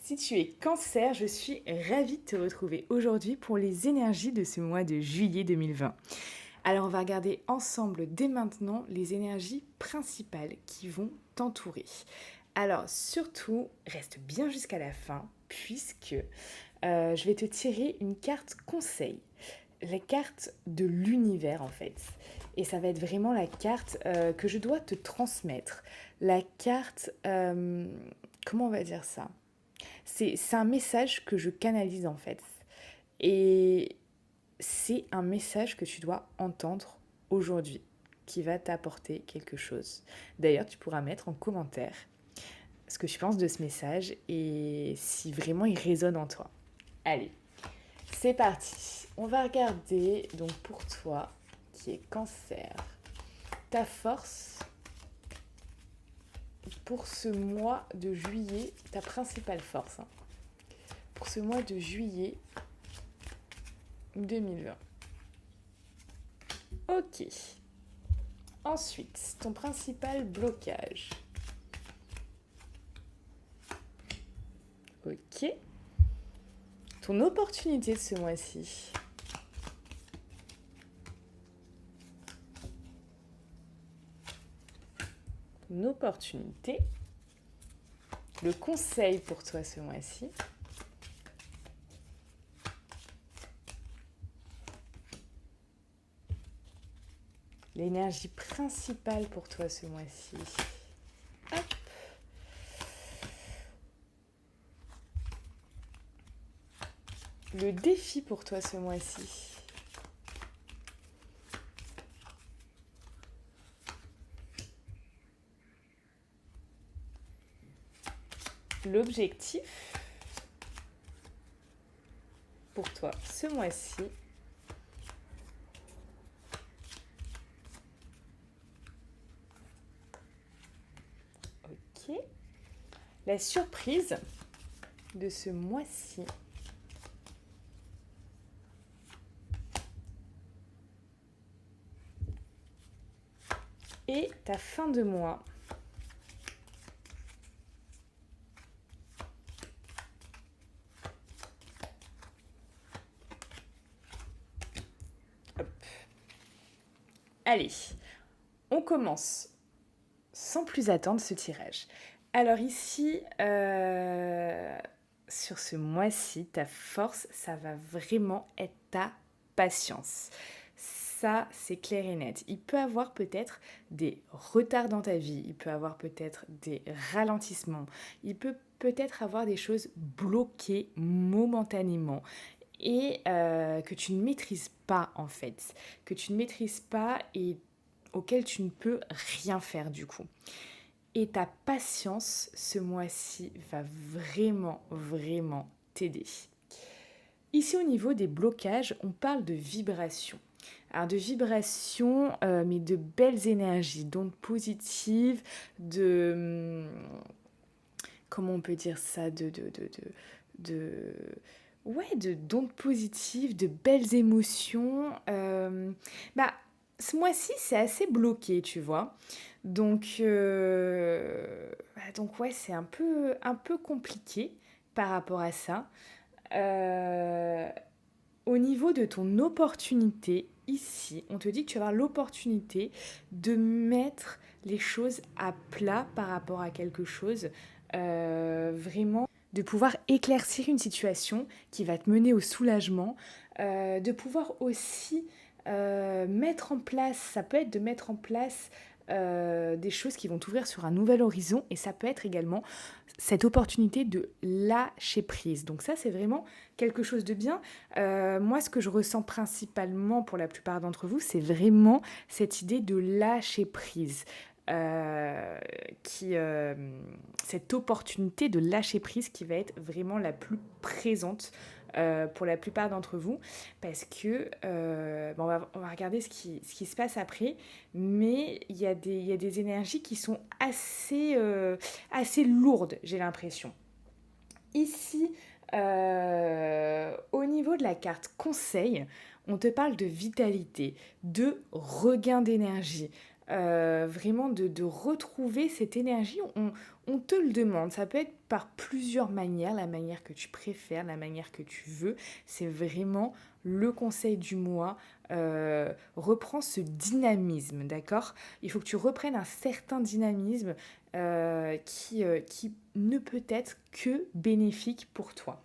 Si tu es Cancer, je suis ravie de te retrouver aujourd'hui pour les énergies de ce mois de juillet 2020. Alors on va regarder ensemble dès maintenant les énergies principales qui vont t'entourer. Alors surtout, reste bien jusqu'à la fin puisque je vais te tirer une carte conseil, la carte de l'univers en fait. Et ça va être vraiment la carte que je dois te transmettre. La carte, comment on va dire ça? C'est un message que je canalise en fait. Et c'est un message que tu dois entendre aujourd'hui, qui va t'apporter quelque chose. D'ailleurs, tu pourras mettre en commentaire ce que tu penses de ce message et si vraiment il résonne en toi. Allez, c'est parti. On va regarder donc pour toi qui est Cancer, ta force pour ce mois de juillet, ta principale force. Pour ce mois de juillet 2020. Ok. Ensuite, ton principal blocage. Ok. Ton opportunité de ce mois-ci. Ton opportunité. Le conseil pour toi ce mois-ci. L'énergie principale pour toi ce mois-ci. Hop. Le défi pour toi ce mois-ci. L'objectif pour toi ce mois-ci. Ok. La surprise de ce mois-ci. Et ta fin de mois. Hop. Allez, on commence sans plus attendre ce tirage. Alors ici, sur ce mois-ci, ta force, ça va vraiment être ta patience. Ça, c'est clair et net. Il peut avoir peut-être des retards dans ta vie, il peut avoir peut-être des ralentissements, il peut peut-être avoir des choses bloquées momentanément et que tu ne maîtrises pas en fait, que tu ne maîtrises pas et auquel tu ne peux rien faire du coup. Et ta patience ce mois-ci va vraiment, vraiment t'aider. Ici au niveau des blocages, on parle de vibration. Alors de vibration, mais de belles énergies, d'ondes positives, comment on peut dire ça, d'ondes positives, de belles émotions. Ce mois-ci, c'est assez bloqué, tu vois. Donc ouais, c'est un peu compliqué par rapport à ça. Euh, Au niveau de ton opportunité, ici, on te dit que tu vas avoir l'opportunité de mettre les choses à plat par rapport à quelque chose. Vraiment, de pouvoir éclaircir une situation qui va te mener au soulagement, de pouvoir aussi mettre en place, ça peut être de mettre en place des choses qui vont t'ouvrir sur un nouvel horizon et ça peut être également cette opportunité de lâcher prise. Donc ça, c'est vraiment quelque chose de bien. Moi, ce que je ressens principalement pour la plupart d'entre vous, c'est vraiment cette idée de lâcher prise. Euh, qui, euh, Cette opportunité de lâcher prise qui va être vraiment la plus présente pour la plupart d'entre vous parce que on va regarder ce qui se passe après, mais il y a des énergies qui sont assez lourdes, j'ai l'impression. Ici, au niveau de la carte conseil, on te parle de vitalité, de regain d'énergie. vraiment de retrouver cette énergie. On te le demande, ça peut être par plusieurs manières, la manière que tu préfères, la manière que tu veux. C'est vraiment le conseil du mois. Reprends ce dynamisme, d'accord? Il faut que tu reprennes un certain dynamisme qui ne peut être que bénéfique pour toi.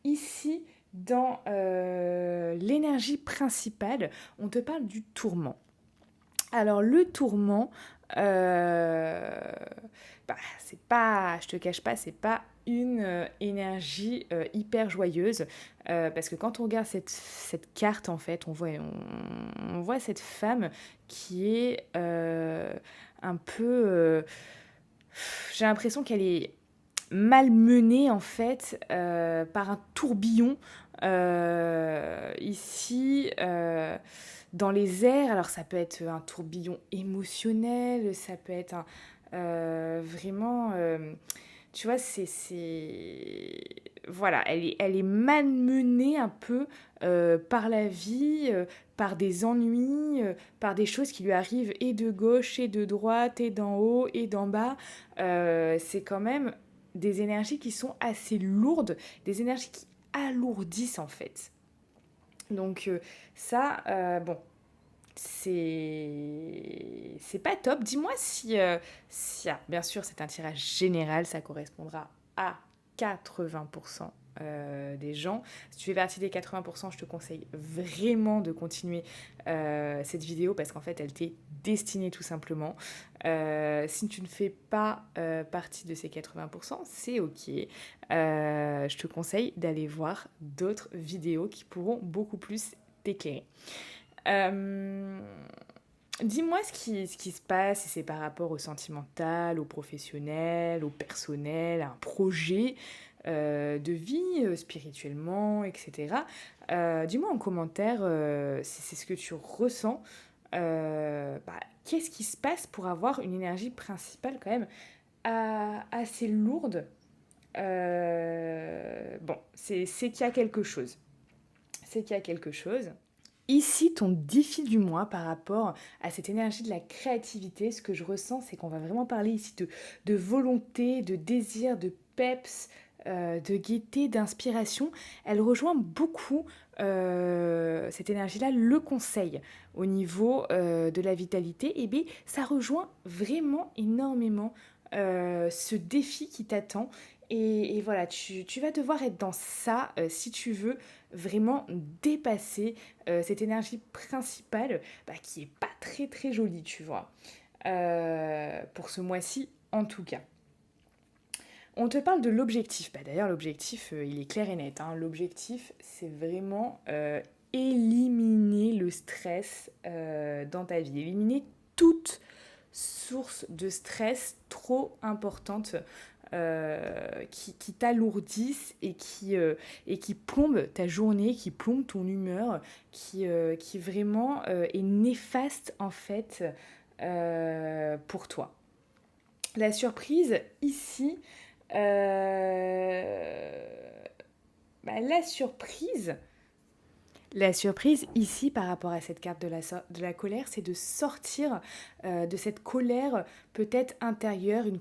Ici, dans l'énergie principale, on te parle du tourment. Alors le tourment, c'est pas, je te cache pas, c'est pas une énergie hyper joyeuse parce que quand on regarde cette carte en fait, on voit cette femme qui est un peu, j'ai l'impression qu'elle est malmenée en fait par un tourbillon ici dans les airs. Alors ça peut être un tourbillon émotionnel, ça peut être vraiment, tu vois, voilà, elle est malmenée un peu par la vie, par des ennuis, par des choses qui lui arrivent et de gauche et de droite et d'en haut et d'en bas. C'est quand même des énergies qui sont assez lourdes, des énergies qui alourdissent en fait. Donc ça, bon, c'est pas top. Dis-moi si bien sûr c'est un tirage général, ça correspondra à 80% des gens. Si tu fais partie des 80%, je te conseille vraiment de continuer cette vidéo parce qu'en fait elle t'est destinée tout simplement. Si tu ne fais pas partie de ces 80%, c'est ok. Je te conseille d'aller voir d'autres vidéos qui pourront beaucoup plus t'éclairer. Euh, Dis-moi ce qui se passe, si c'est par rapport au sentimental, au professionnel, au personnel, à un projet de vie, spirituellement, etc. Dis-moi en commentaire si c'est ce que tu ressens. Qu'est-ce qui se passe pour avoir une énergie principale quand même assez lourde. Bon, c'est qu'il y a quelque chose. C'est qu'il y a quelque chose. Ici, ton défi du mois par rapport à cette énergie de la créativité, ce que je ressens, c'est qu'on va vraiment parler ici de volonté, de désir, de peps, de gaieté, d'inspiration. Elle rejoint beaucoup cette énergie-là, le conseil au niveau de la vitalité. Et bien, ça rejoint vraiment énormément ce défi qui t'attend. Et voilà, tu vas devoir être dans ça si tu veux vraiment dépasser cette énergie principale qui est pas très très jolie, tu vois. Pour ce mois-ci, en tout cas. On te parle de l'objectif. D'ailleurs, l'objectif, il est clair et net. Hein. L'objectif, c'est vraiment éliminer le stress dans ta vie. Éliminer toute source de stress trop importante qui t'alourdissent et qui plombent ta journée, qui plombent ton humeur, qui vraiment est néfaste en fait pour toi. La surprise ici, la surprise, la surprise ici par rapport à cette carte de la colère, c'est de sortir de cette colère peut-être intérieure, une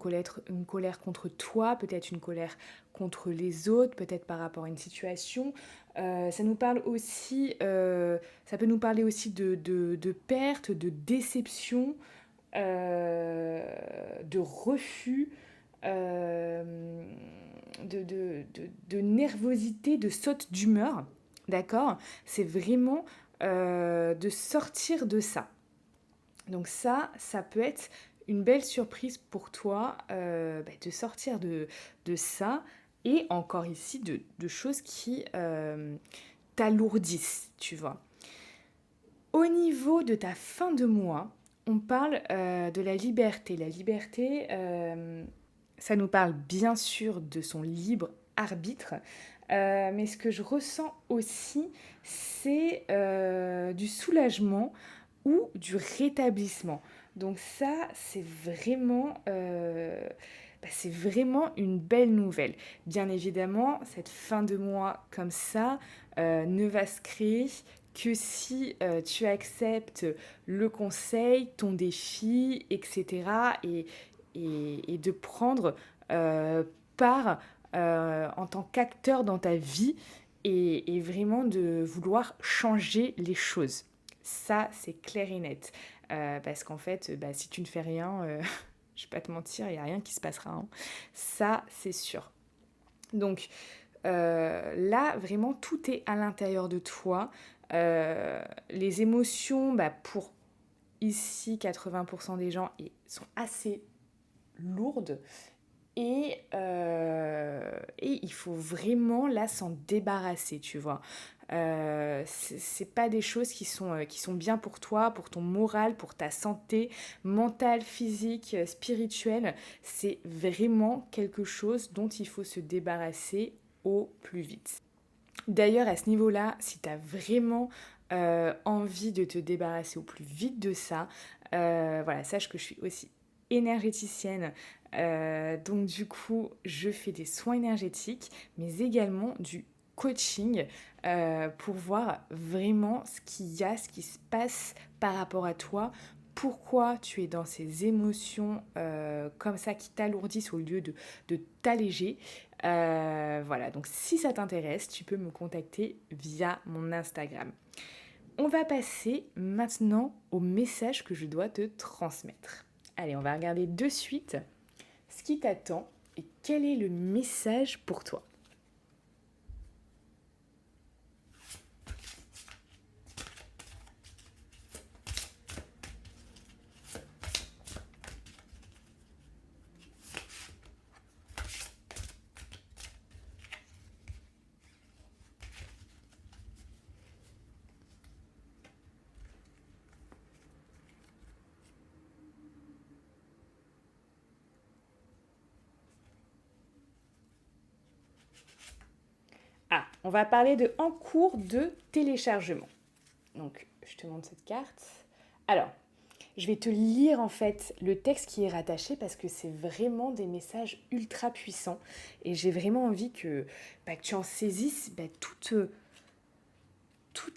colère contre toi, peut-être une colère contre les autres, peut-être par rapport à une situation. Ça nous parle aussi, ça peut nous parler aussi de perte, de déception, de refus, de nervosité, de saute d'humeur. D'accord? C'est vraiment de sortir de ça. Donc ça peut être une belle surprise pour toi de sortir de ça et encore ici de choses qui t'alourdissent, tu vois. Au niveau de ta fin de mois, on parle de la liberté. La liberté, ça nous parle bien sûr de son libre arbitre, mais ce que je ressens aussi, c'est du soulagement ou du rétablissement. Donc ça, c'est vraiment une belle nouvelle. Bien évidemment, cette fin de mois comme ça ne va se créer que si tu acceptes le conseil, ton défi, etc. Et de prendre part en tant qu'acteur dans ta vie et vraiment de vouloir changer les choses. Ça, c'est clair et net. Parce qu'en fait, bah, si tu ne fais rien, je vais pas te mentir, il n'y a rien qui se passera, hein. Ça, c'est sûr. Donc là, vraiment, tout est à l'intérieur de toi. Les émotions, bah, pour ici 80% des gens, sont assez lourdes. Et il faut vraiment là s'en débarrasser, tu vois. C'est pas des choses qui sont bien pour toi, pour ton moral, pour ta santé mentale, physique, spirituelle. C'est vraiment quelque chose dont il faut se débarrasser au plus vite. D'ailleurs, à ce niveau-là, si tu as vraiment envie de te débarrasser au plus vite de ça, voilà, sache que je suis aussi énergéticienne. Donc du coup, je fais des soins énergétiques, mais également du coaching pour voir vraiment ce qu'il y a, ce qui se passe par rapport à toi, pourquoi tu es dans ces émotions comme ça qui t'alourdissent au lieu de t'alléger. Voilà, donc si ça t'intéresse, tu peux me contacter via mon Instagram. On va passer maintenant au message que je dois te transmettre. Allez, on va regarder de suite ce qui t'attend et quel est le message pour toi. Ah, on va parler de en cours de téléchargement. Donc, je te montre cette carte. Alors, je vais te lire en fait le texte qui est rattaché parce que c'est vraiment des messages ultra puissants et j'ai vraiment envie que tu en saisisses toute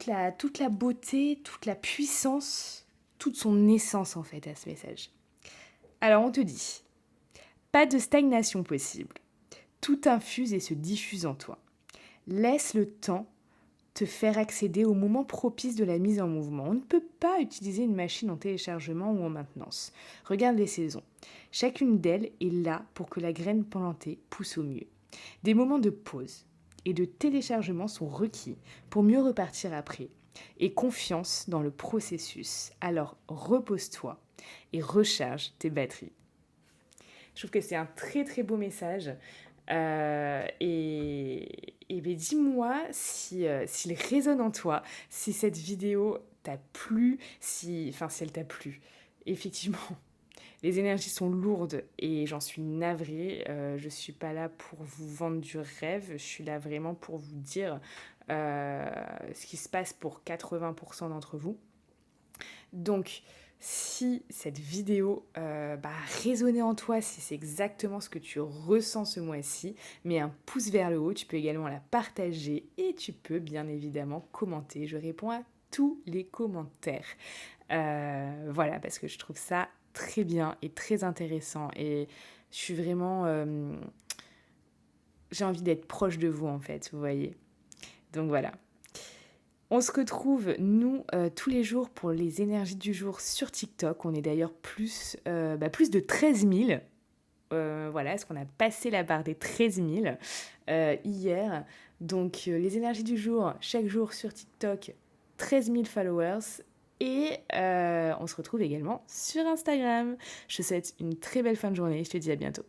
la beauté, toute la puissance, toute son essence en fait à ce message. Alors on te dit, pas de stagnation possible. Tout infuse et se diffuse en toi. Laisse le temps te faire accéder au moment propice de la mise en mouvement. On ne peut pas utiliser une machine en téléchargement ou en maintenance. Regarde les saisons. Chacune d'elles est là pour que la graine plantée pousse au mieux. Des moments de pause et de téléchargement sont requis pour mieux repartir après. Et confiance dans le processus. Alors repose-toi et recharge tes batteries. Je trouve que c'est un très très beau message. Et ben dis-moi s'il résonne en toi, si cette vidéo t'a plu, si elle t'a plu. Effectivement, les énergies sont lourdes et j'en suis navrée. Je ne suis pas là pour vous vendre du rêve, je suis là vraiment pour vous dire ce qui se passe pour 80% d'entre vous. Donc, si cette vidéo a résonné en toi, si c'est exactement ce que tu ressens ce mois-ci, mets un pouce vers le haut, tu peux également la partager et tu peux bien évidemment commenter. Je réponds à tous les commentaires. Voilà, parce que je trouve ça très bien et très intéressant et je suis vraiment... j'ai envie d'être proche de vous en fait, vous voyez. Donc voilà. On se retrouve, nous, tous les jours pour les énergies du jour sur TikTok. On est d'ailleurs plus de 13 000. Voilà, est-ce qu'on a passé la barre des 13 000 hier. Donc, les énergies du jour, chaque jour sur TikTok, 13 000 followers. Et on se retrouve également sur Instagram. Je te souhaite une très belle fin de journée. Je te dis à bientôt.